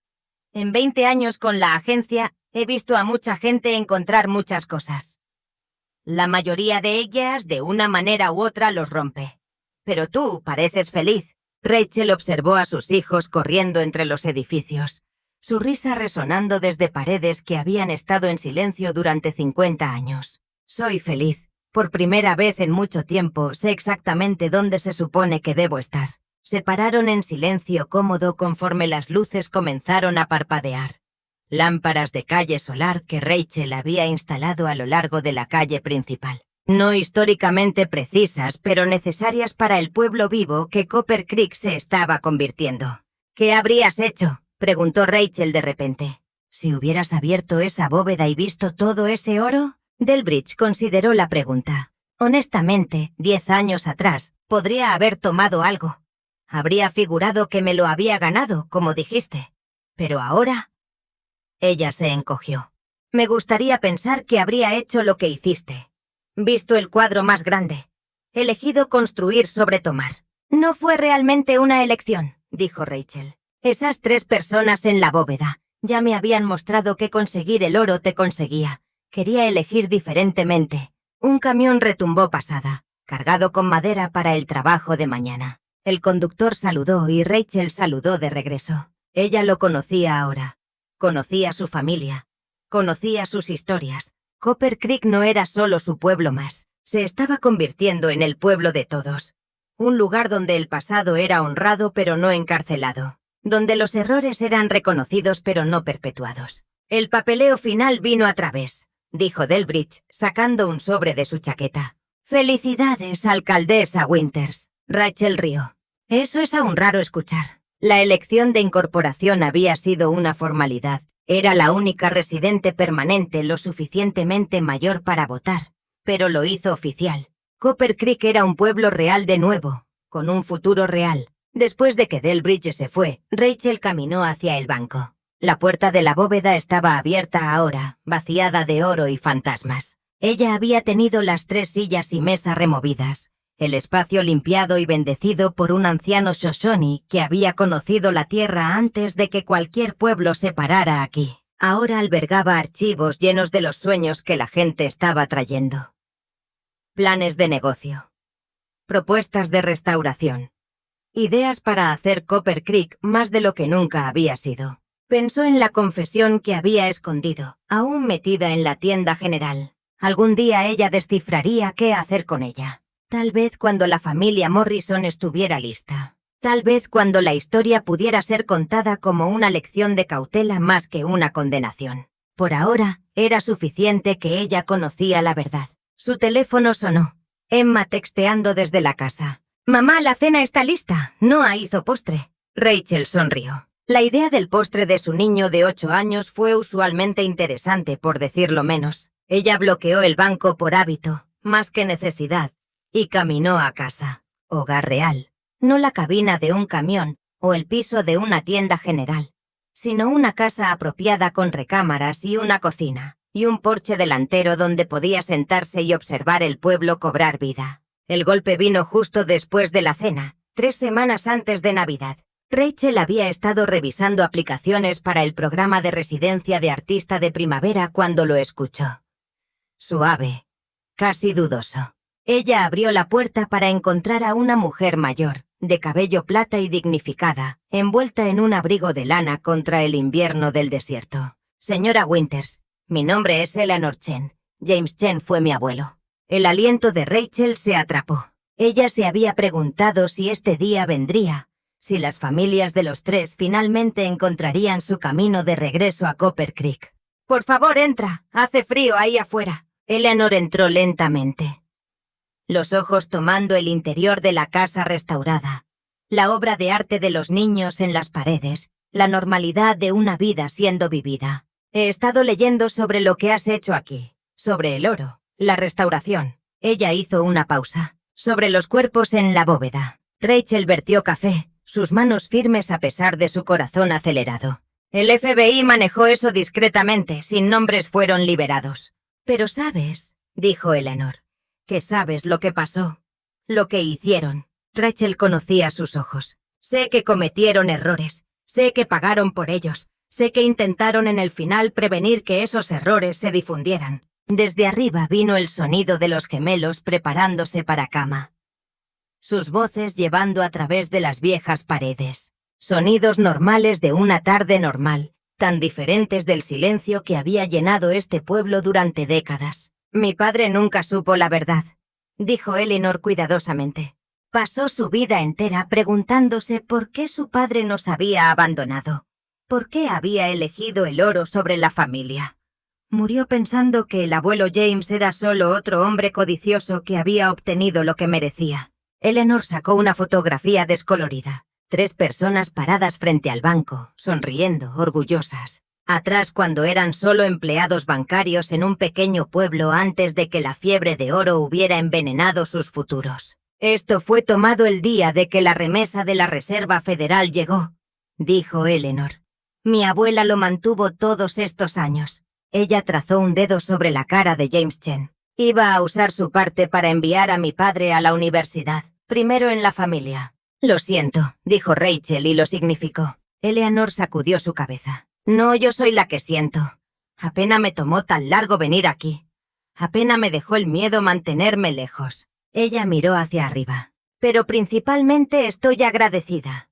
En 20 años con la agencia, he visto a mucha gente encontrar muchas cosas. La mayoría de ellas, de una manera u otra, los rompe. Pero tú pareces feliz. Rachel observó a sus hijos corriendo entre los edificios, su risa resonando desde paredes que habían estado en silencio durante 50 años. Soy feliz. Por primera vez en mucho tiempo sé exactamente dónde se supone que debo estar. Se pararon en silencio cómodo conforme las luces comenzaron a parpadear. Lámparas de calle solar que Rachel había instalado a lo largo de la calle principal. No históricamente precisas, pero necesarias para el pueblo vivo que Copper Creek se estaba convirtiendo. ¿Qué habrías hecho?, preguntó Rachel de repente. Si hubieras abierto esa bóveda y visto todo ese oro. Delbridge consideró la pregunta. Honestamente, 10 años atrás, podría haber tomado algo. Habría figurado que me lo había ganado, como dijiste. Pero ahora... Ella se encogió. Me gustaría pensar que habría hecho lo que hiciste. Visto el cuadro más grande. Elegido construir sobre tomar. No fue realmente una elección, dijo Rachel. Esas 3 personas en la bóveda ya me habían mostrado que conseguir el oro te conseguía. Quería elegir diferentemente. Un camión retumbó pasada, cargado con madera para el trabajo de mañana. El conductor saludó y Rachel saludó de regreso. Ella lo conocía ahora. Conocía su familia. Conocía sus historias. Copper Creek no era solo su pueblo más. Se estaba convirtiendo en el pueblo de todos. Un lugar donde el pasado era honrado pero no encarcelado. Donde los errores eran reconocidos pero no perpetuados. El papeleo final vino a través, dijo Delbridge, sacando un sobre de su chaqueta. «Felicidades, alcaldesa Winters». Rachel rió. Eso es aún raro escuchar. La elección de incorporación había sido una formalidad. Era la única residente permanente lo suficientemente mayor para votar, pero lo hizo oficial. Copper Creek era un pueblo real de nuevo, con un futuro real. Después de que Delbridge se fue, Rachel caminó hacia el banco. La puerta de la bóveda estaba abierta ahora, vaciada de oro y fantasmas. Ella había tenido las 3 sillas y mesa removidas, el espacio limpiado y bendecido por un anciano Shoshone que había conocido la tierra antes de que cualquier pueblo se parara aquí. Ahora albergaba archivos llenos de los sueños que la gente estaba trayendo. Planes de negocio. Propuestas de restauración. Ideas para hacer Copper Creek más de lo que nunca había sido. Pensó en la confesión que había escondido, aún metida en la tienda general. Algún día ella descifraría qué hacer con ella. Tal vez cuando la familia Morrison estuviera lista. Tal vez cuando la historia pudiera ser contada como una lección de cautela más que una condenación. Por ahora, era suficiente que ella conocía la verdad. Su teléfono sonó. Emma texteando desde la casa. «Mamá, la cena está lista. Noah hizo postre». Rachel sonrió. La idea del postre de su niño de 8 años fue usualmente interesante, por decirlo menos. Ella bloqueó el banco por hábito, más que necesidad, y caminó a casa. Hogar real. No la cabina de un camión o el piso de una tienda general, sino una casa apropiada con recámaras y una cocina, y un porche delantero donde podía sentarse y observar el pueblo cobrar vida. El golpe vino justo después de la cena, 3 semanas antes de Navidad. Rachel había estado revisando aplicaciones para el programa de residencia de artista de primavera cuando lo escuchó. Suave, casi dudoso. Ella abrió la puerta para encontrar a una mujer mayor, de cabello plata y dignificada, envuelta en un abrigo de lana contra el invierno del desierto. «Señora Winters, mi nombre es Eleanor Chen. James Chen fue mi abuelo». El aliento de Rachel se atrapó. Ella se había preguntado si este día vendría, si las familias de los 3 finalmente encontrarían su camino de regreso a Copper Creek. «Por favor, entra. Hace frío ahí afuera». Eleanor entró lentamente, los ojos tomando el interior de la casa restaurada, la obra de arte de los niños en las paredes, la normalidad de una vida siendo vivida. «He estado leyendo sobre lo que has hecho aquí, sobre el oro, la restauración». Ella hizo una pausa. «Sobre los cuerpos en la bóveda». Rachel vertió café, sus manos firmes a pesar de su corazón acelerado. «El FBI manejó eso discretamente, sin nombres fueron liberados». «Pero sabes», dijo Eleanor, «que sabes lo que pasó, lo que hicieron». Rachel conocía sus ojos. «Sé que cometieron errores, sé que pagaron por ellos, sé que intentaron en el final prevenir que esos errores se difundieran». Desde arriba vino el sonido de los gemelos preparándose para cama. Sus voces llevando a través de las viejas paredes. Sonidos normales de una tarde normal, tan diferentes del silencio que había llenado este pueblo durante décadas. «Mi padre nunca supo la verdad», dijo Eleanor cuidadosamente. Pasó su vida entera preguntándose por qué su padre nos había abandonado, por qué había elegido el oro sobre la familia. Murió pensando que el abuelo James era solo otro hombre codicioso que había obtenido lo que merecía. Eleanor sacó una fotografía descolorida. 3 personas paradas frente al banco, sonriendo, orgullosas. Atrás cuando eran solo empleados bancarios en un pequeño pueblo antes de que la fiebre de oro hubiera envenenado sus futuros. «Esto fue tomado el día de que la remesa de la Reserva Federal llegó», dijo Eleanor. «Mi abuela lo mantuvo todos estos años». Ella trazó un dedo sobre la cara de James Chen. «Iba a usar su parte para enviar a mi padre a la universidad, primero en la familia». «Lo siento», dijo Rachel y lo significó. Eleanor sacudió su cabeza. «No, yo soy la que siento. Apenas me tomó tan largo venir aquí. Apenas me dejó el miedo mantenerme lejos. Ella miró hacia arriba. Pero principalmente estoy agradecida.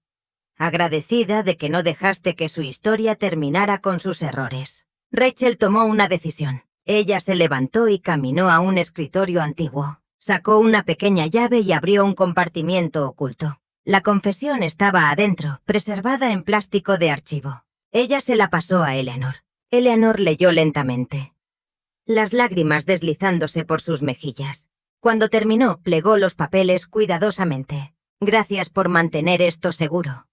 Agradecida de que no dejaste que su historia terminara con sus errores. Rachel tomó una decisión. Ella se levantó y caminó a un escritorio antiguo. Sacó una pequeña llave y abrió un compartimiento oculto. La confesión estaba adentro, preservada en plástico de archivo. Ella se la pasó a Eleanor. Eleanor leyó lentamente, las lágrimas deslizándose por sus mejillas. Cuando terminó, plegó los papeles cuidadosamente. Gracias por mantener esto seguro.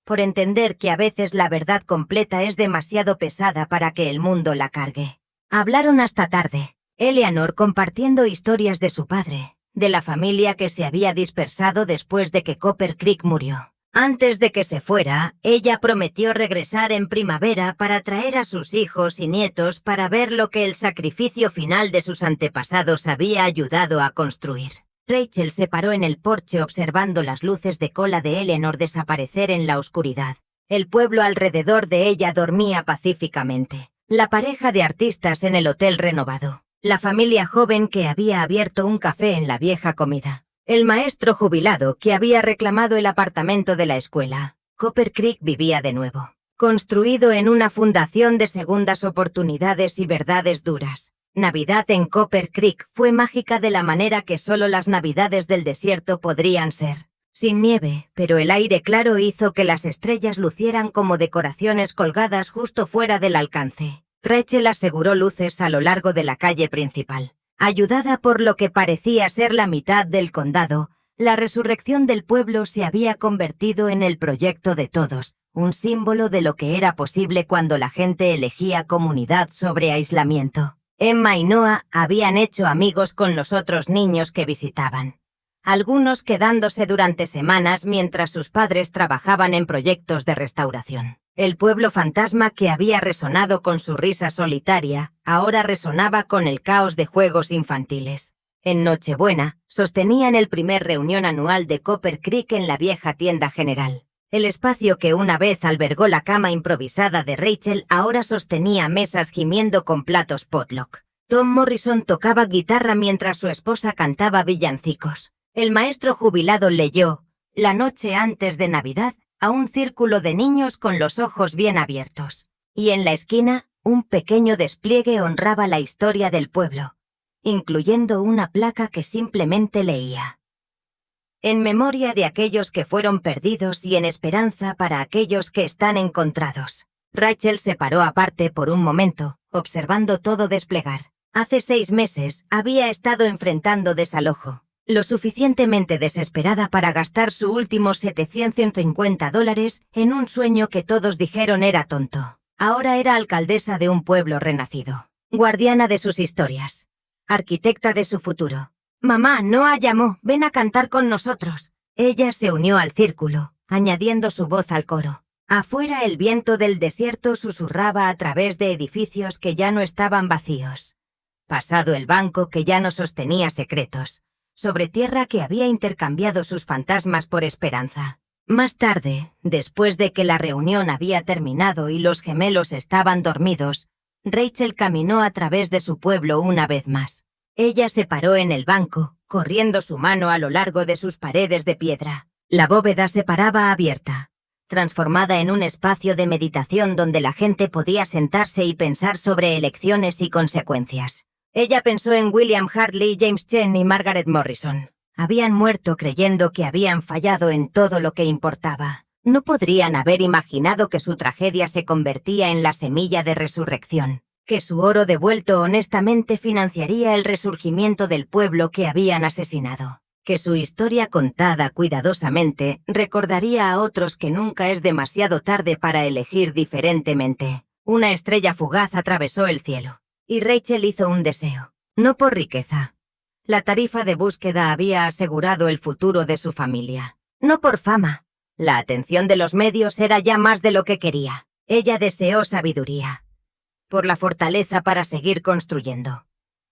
Por entender que a veces la verdad completa es demasiado pesada para que el mundo la cargue. Hablaron hasta tarde. Eleanor compartiendo historias de su padre, de la familia que se había dispersado después de que Copper Creek murió. Antes de que se fuera, ella prometió regresar en primavera para traer a sus hijos y nietos para ver lo que el sacrificio final de sus antepasados había ayudado a construir. Rachel se paró en el porche observando las luces de cola de Eleanor desaparecer en la oscuridad. El pueblo alrededor de ella dormía pacíficamente. La pareja de artistas en el hotel renovado. La familia joven que había abierto un café en la vieja comida. El maestro jubilado que había reclamado el apartamento de la escuela. Copper Creek vivía de nuevo. Construido en una fundación de segundas oportunidades y verdades duras. Navidad en Copper Creek fue mágica de la manera que solo las navidades del desierto podrían ser. Sin nieve, pero el aire claro hizo que las estrellas lucieran como decoraciones colgadas justo fuera del alcance. Rachel aseguró luces a lo largo de la calle principal. Ayudada por lo que parecía ser la mitad del condado, la resurrección del pueblo se había convertido en el proyecto de todos, un símbolo de lo que era posible cuando la gente elegía comunidad sobre aislamiento. Emma y Noah habían hecho amigos con los otros niños que visitaban. Algunos quedándose durante semanas mientras sus padres trabajaban en proyectos de restauración. El pueblo fantasma que había resonado con su risa solitaria, ahora resonaba con el caos de juegos infantiles. En Nochebuena, sostenían el primer reunión anual de Copper Creek en la vieja tienda general. El espacio que una vez albergó la cama improvisada de Rachel ahora sostenía mesas gimiendo con platos potluck. Tom Morrison tocaba guitarra mientras su esposa cantaba villancicos. El maestro jubilado leyó, la noche antes de Navidad, a un círculo de niños con los ojos bien abiertos. Y en la esquina, un pequeño despliegue honraba la historia del pueblo, incluyendo una placa que simplemente leía. En memoria de aquellos que fueron perdidos y en esperanza para aquellos que están encontrados. Rachel se paró aparte por un momento, observando todo desplegar. Hace 6 meses había estado enfrentando desalojo. Lo suficientemente desesperada para gastar su último $750 en un sueño que todos dijeron era tonto. Ahora era alcaldesa de un pueblo renacido, guardiana de sus historias, arquitecta de su futuro. «Mamá, Noah llamó, ven a cantar con nosotros». Ella se unió al círculo, añadiendo su voz al coro. Afuera el viento del desierto susurraba a través de edificios que ya no estaban vacíos. Pasado el banco que ya no sostenía secretos. Sobre tierra que había intercambiado sus fantasmas por esperanza. Más tarde, después de que la reunión había terminado y los gemelos estaban dormidos, Rachel caminó a través de su pueblo una vez más. Ella se paró en el banco, corriendo su mano a lo largo de sus paredes de piedra. La bóveda se paraba abierta, transformada en un espacio de meditación donde la gente podía sentarse y pensar sobre elecciones y consecuencias. Ella pensó en William Hartley, James Chen y Margaret Morrison. Habían muerto creyendo que habían fallado en todo lo que importaba. No podrían haber imaginado que su tragedia se convertía en la semilla de resurrección, que su oro devuelto honestamente financiaría el resurgimiento del pueblo que habían asesinado, que su historia contada cuidadosamente recordaría a otros que nunca es demasiado tarde para elegir diferentemente. Una estrella fugaz atravesó el cielo. Y Rachel hizo un deseo, no por riqueza. La tarifa de búsqueda había asegurado el futuro de su familia. No por fama. La atención de los medios era ya más de lo que quería. Ella deseó sabiduría. Por la fortaleza para seguir construyendo.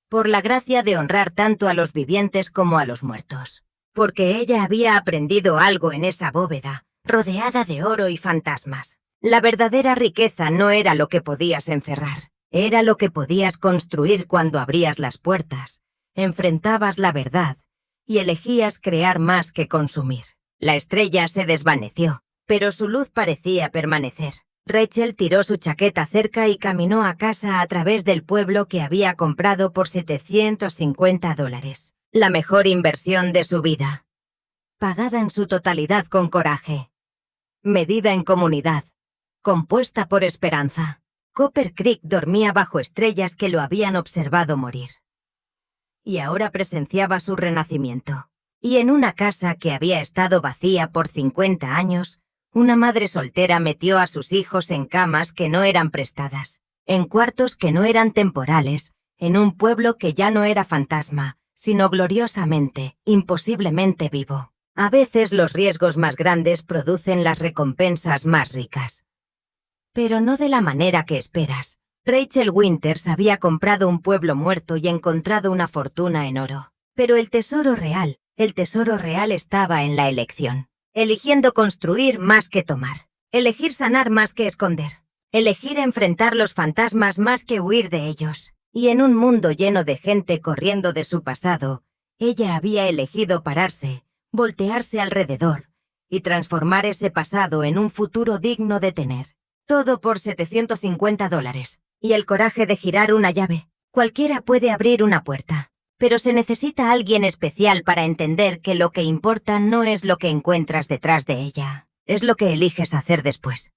Por la gracia de honrar tanto a los vivientes como a los muertos. Porque ella había aprendido algo en esa bóveda, rodeada de oro y fantasmas. La verdadera riqueza no era lo que podías encerrar. Era lo que podías construir cuando abrías las puertas, enfrentabas la verdad y elegías crear más que consumir. La estrella se desvaneció, pero su luz parecía permanecer. Rachel tiró su chaqueta cerca y caminó a casa a través del pueblo que había comprado por $750. La mejor inversión de su vida. Pagada en su totalidad con coraje. Medida en comunidad. Compuesta por esperanza. Copper Creek dormía bajo estrellas que lo habían observado morir. Y ahora presenciaba su renacimiento. Y en una casa que había estado vacía por 50 años, una madre soltera metió a sus hijos en camas que no eran prestadas, en cuartos que no eran temporales, en un pueblo que ya no era fantasma, sino gloriosamente, imposiblemente vivo. A veces los riesgos más grandes producen las recompensas más ricas. Pero no de la manera que esperas. Rachel Winters había comprado un pueblo muerto y encontrado una fortuna en oro. Pero el tesoro real estaba en la elección. Eligiendo construir más que tomar. Elegir sanar más que esconder. Elegir enfrentar los fantasmas más que huir de ellos. Y en un mundo lleno de gente corriendo de su pasado, ella había elegido pararse, voltearse alrededor y transformar ese pasado en un futuro digno de tener. Todo por $750. Y el coraje de girar una llave. Cualquiera puede abrir una puerta. Pero se necesita alguien especial para entender que lo que importa no es lo que encuentras detrás de ella, es lo que eliges hacer después.